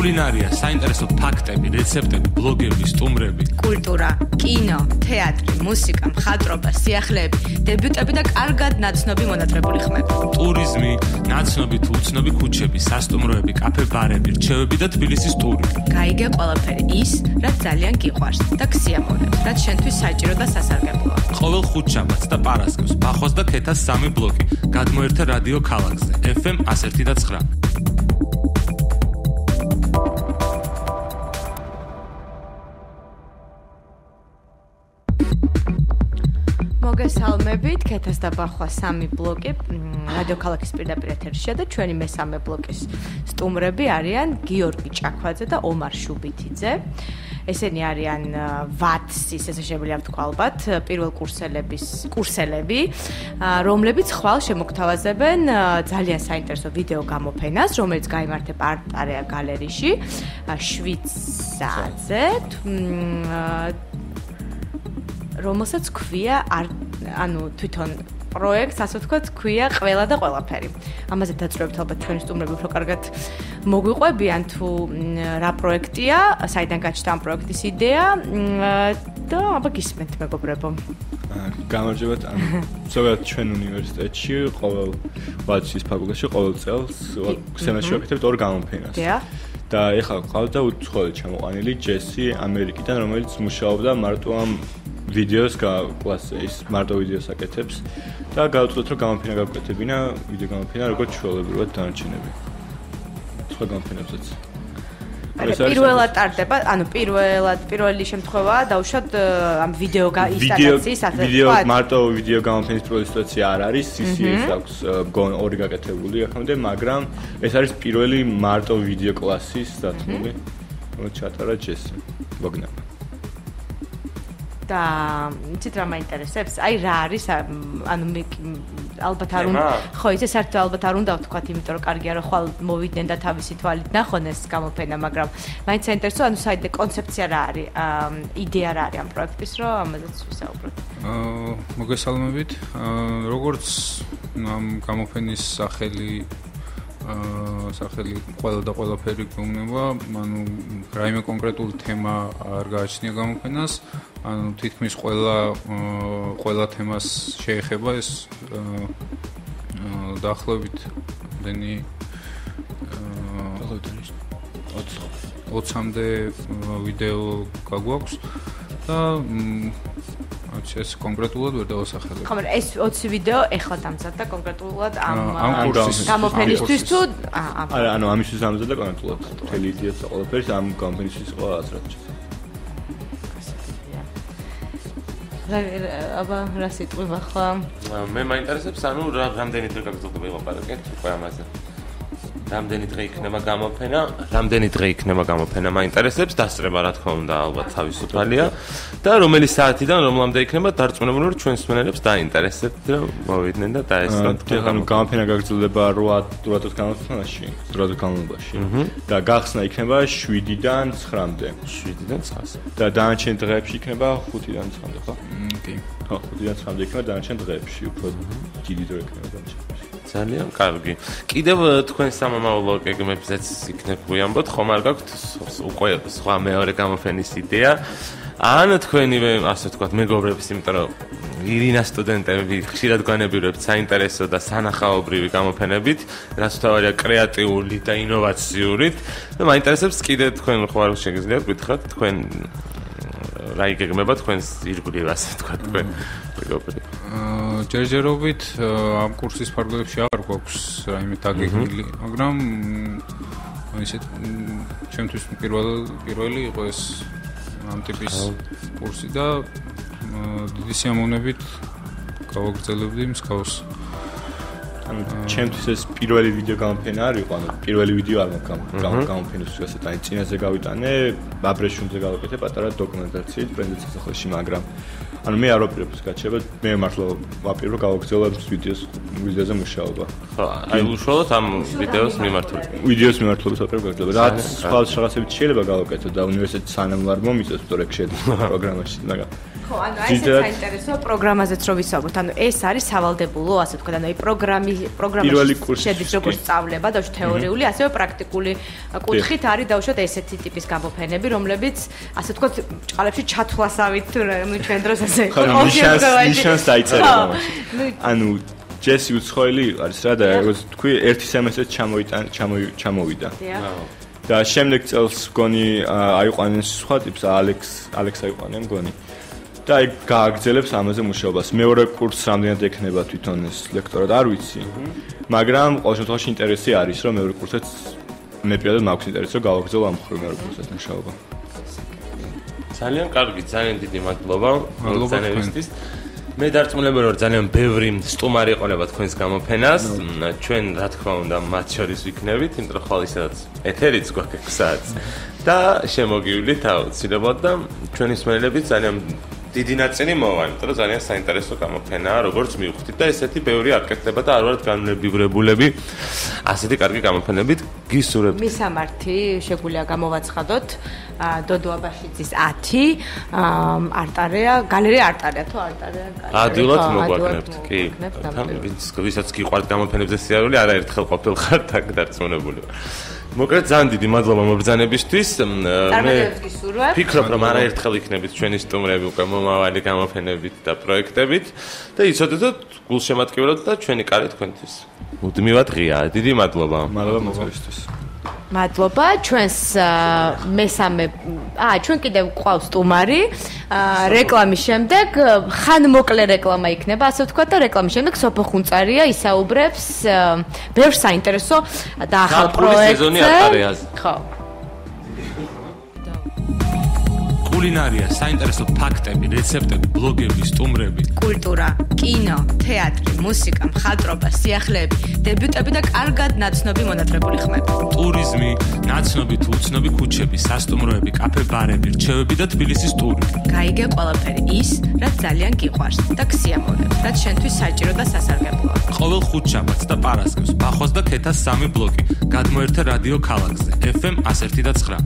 კულინარია, საინტერესო ფაქტები, რეცეპტები, ბლოგები, სტუმრები, კულტურა, კინო, თეატრი, მუსიკა, მხატვრობა, სიახლეები, დებიუტები და კარგად ნაცნობი მონატრებული ხმები. ტურიზმი, ნაცნობი თუ უცნობი ქუჩები, სასტუმროები, კაფე-ბარები, რჩევები და თბილისის ტური. გაიგე ყველაფერი ის, რაც ძალიან გიყვარს და გსიამოვნებს, რაც შენთვის საჭირო და სასარგებლოა. ყოველ ხუთშაბათს და პარასკევს ბახოს და ქეთას 3 ბლოკი. გადმოერთე რადიო ქალაქზე, FM 101.9. მოგესალმებით, ქეთას და ბახვა 3 ბლოკი რადიო ქალაქის პირდაპირ ეთერშია და ჩვენი მესამე ბლოკის სტუმრები არიან გიორგი ჭაქვაძე და ომარ შუბითიძე. ესენი არიან ვატსის, ესე შემიძლია ვთქვა ალბათ, პირველ კურსელები, რომლებიც ხვალ შემოგთავაზებენ ძალიან საინტერესო ვიდეო გამოფენას, რომელიც გაიმართება არტ-არეა გალერეში, შვიცაზე, რომელსაც ქვია თვითონ პროექტს, ასე ვთქვათ, ქვია ყველა და ყველაფერი. ამაზე დაწვრილებთ ალბათ ჩვენი სტუმრები უფრო კარგად მოგვიყვებიან თუ რა პროექტია, საიდან გაჩნდა ამ პროექტის იდეა და აბა გისმენთ მეგობრებო. გამარჯობათ, ზოგადად ჩვენ უნივერსიტეტში ყოველ ვატსის ფაკულტეტში ყოველ წელს სემესტრში ვაკეთებთ 2 გამოფენას. და ეხლა ყავდა უცხოელი ჩამოყანილი ჯესი ამერიკიდან, რომელიც მუშაობდა მარტო ამ ვიდეოს კლასზე, ის მარტო ვიდეოს აკეთებს და გავუწევთ რომ გამოფენა გავკეთებინა, ვიდეო გამოფენა როგორც ჩვეულებრივად დანარჩენები. სხვა გამოფენებსაც. პირველად ტარდება, პირველი შემთხვევაა დაუშვათ ამ ვიდეო ინსტალაციის ასე ვიდეო მარტო ვიდეო გამოფენის პირველი სიტუაცია არ არის, CCS აქვს 2 გაკეთებული ახამდე, მაგრამ ეს არის პირველი მარტო ვიდეო კლასის დათმული, რომელიც ჩატარა ჯესი ბოგნამ. და იცით რა მაინტერესებს? აი რა არის, ალბათ არ უნდა, ხო, ისე საერთოდ ალბათ არ უნდა ვთქვათ, იმიტომ რომ კარგია რომ ხვალ მოვიდნენ და თავისი თვალით ნახონ ეს გამოფენა, მაგრამ მაინც საინტერესო, საერთოდ კონცეფცია რა არის, იდეა რა არის ამ პროექტის, რომ ამაზეც ვისაუბროთ. მოგესალმებით. როგორც ამ გამოფენის სახელი ყველა და ყველაფერი გვეუბნება, რაიმე კონკრეტული თემა არ გააჩნია გამოფენას, თითქმის ყველა თემას შეეხება ეს დაახლოებით 20-მდე ვიდეო გაგვაქვს და ეს კონკრეტულად ვერ დავასახელებ. ხო, მაგრამ ეს 20 ვიდეო ეხლა დამზადდა კონკრეტულად ამ გამოფენისთვის თუ ანუ ამისთვის დამზადდა კონკრეტულად. მთელი იდეაც ყველაფერი ამ გამოფენისთვის იყო აზრად. აბა რა სიტყვა ხა? მე მაინტერესებს, რამდენი დღე გაგრძელდება ილაპარაკეთ უკვე ამაზე. რამდენი დღე იქნება გამოფენა, მაინტერესებს, დასწრება რა თქმა უნდა ალბათ თავისუფალია და რომელი საათიდან რომლამდე იქნება დარწმუნებული რომ ჩვენს მსმენელებს დაინტერესებთ რომ მოვიდნენ და დაესწრათ. ანუ გამოფენა გაგრძელდება 8 განმავლობაში და გახსნა იქნება 7-დან 9-მდე. 7-დან 9-ზე. და დანარჩენ დღეებში იქნება 5-დან 9-მდე, ხო? კი. ხო, 5-დან 9-მდე იქნება დანარჩენ დღეებში, უფრო დიდი დრო იქნება დანარჩენ. ძალიან კარგი. კიდევ თქვენ სამომავლო გეგმებზეც იქნებ გვიამბოთ, ხომ არ გაქვთ უკვე სხვა მეორე გამოფენის იდეა? ან თქვენივე, ასე ვთქვათ, მეგობრებს, იმიტომ რომ ირინა სტუდენტები ხშირად გვანებირებთ საინტერესო და სანახაობრივი გამოფენებით, რაც თავარია კრეატიული და ინოვაციური. და მაინტერესებს კიდევ თქვენ ხო არ შეგიძლიათ გითხრათ თქვენ რა იგეგმება თქვენს ირგვლივ, ასე ვთქვათ, თქვენ მეგობრები? ჯერჯერობით ამ კურსის ფარგლებში არ გვაქვს რაიმე დაგეგმილი, მაგრამ ისეთ ჩემთვის პირველი იყო ეს ამ ტიპის კურსი და დიდი სიამოვნებით გავაგრძელებდი მსგავს. ანუ ჩემთვის ეს პირველი ვიდეო გამოფენა არ იყო, პირველი ვიდეო არ მაქვს გამოფენის ასეთ, წინაზე გავიტანე, აბრეშუმზე გავაკეთე პატარა დოკუმენტაციით ბრენდის სასახლეში, მაგრამ ანუ მე არ ვაპირებ ეს გაჩება, მე მართლა ვაპირებ გავაგრძელებ ვიდეოზე მუშაობა. ხო, აი უშუალოდ ამ ვიდეოს მიმართულებით. ვიდეოს მიმართულებით ვაპირებ გავაგრძელებ. რაც სხვა რაღაცებით შეიძლება გავაკეთო და უნივერსიტეტი სანამ არ მომიწევს, თორე შედის პროგრამაში, მაგრამ ხო, ანუ ეს საინტერესო პროგრამაზეც რო ვისაუბროთ. ანუ ეს არის სავალდებულო, ასე ვთქვათ, ანუ აი პროგრამაში შედის როგორც სწავლება, და თეორიული, ასევე პრაქტიკული კუთხით არის დაუშვათ ესეთი ტიპის გამოფენები, რომლებიც ასე ვთქვათ, ჭყალებში ჩათვლასავით ჩვენ დროს ასე იყო. ნიშანს დაიწერება მაშინ. ანუ ჯესი უცხოელი არის რა და როგორც თქვი, ერთი სემესტრით ჩამოვიდა. და შემდეგ წელს მგონი აიყვანენ სხვა ტიპს ალექს აიყვანენ მგონი. და აი გააგრძელებს ამაზე მუშაობას. მეორე კურსს რამდენად ექნება თვითონ ეს ლექტორად არ ვიცი. მაგრამ ყოველ შემთხვევაში ინტერესი არის, რომ მეორე კურსეც მე პირადად მაქვს ინტერესი, რომ გავაგრძელო ამ მხრივ მეორე კურსის მუშაობა. ძალიან კარგი, ძალიან დიდი მადლობა ბრძანებისთვის. მე დარწმუნებული ვარ, ძალიან ბევრი სტუმარი ეყოლება თქვენს გამოფენას. ჩვენ რა თქმა უნდა მათ შორის ვიქნებით, იმიტომ რომ ხვალ ისედაც ეთერიც გვაქვს 6 საათს და შემოგივლით აუცილებლად და ჩვენი მსმენელები ძალიან დიდი ნაწილი მოვა, იმიტომ რომ ძალიან საინტერესო გამოფენაა, როგორც მივხვდით და ესეთი ბევრი არ კეთდება და არ ვართ განმებივრებულები ასეთი კარგი გამოფენებით გისურვებთ. მისამართი შეგვიძლია გამოვაცხადოთ დოდო აბაშიძის 10 არტარია, გალერეა არტარია თუ არტარია გალერეა. ადვილად მოგვაკლებთ, კი. ვისაც გიყვართ გამოფენებზე სიარული, არაერთხელ ყოფილხართ აქ დარწმუნებული. მოკლედ ძალიან დიდი მადლობა მობრძანებისთვის. მე ვფიქრობ, რომ არაერთხელ იქნებით ჩვენი სტუმრები უკვე მომავალი გამოფენებით და პროექტებით და იცოდეთ გულშემატკივრად და ჩვენი კარი თქვენთვის მუდმივად ღიაა. დიდი მადლობა. მადლობა მოწვევისთვის. მადლობა ჩვენს მესამე ჩვენ კიდევ გვყავს სტუმარი რეკლამის შემდეგ ხანმოკლე რეკლამა იქნება ასე ვთქვათ და რეკლამის შემდეგ სოფო ხუნწარია ისაუბრებს ბევრ საინტერესო და ახალ პროექტზე ხო კულინარია, საინტერესო ფაქტები, რეცეპტები, ბლოგები, სტუმრები, კულტურა, კინო, თეატრი, მუსიკა, მხატვრობა, სიახლეები, დებიუტები და კარგად ნაცნობი მონატრებული ხმები. ტურიზმი, ნაცნობი თუ უცნობი ქუჩები, სასტუმროები, კაფე-ბარები, რჩევები და თბილისის ტური. გაიგე ყველაფერი ის, რაც ძალიან გიყვარს და გსიამოვნებს, რაც შენთვის საჭირო და სასარგებლოა. ყოველ ხუთშაბათს და პარასკევს ბახოს და ქეთას 3 ბლოგი. გადმოერთე რადიო ქალაქზე FM 101.9.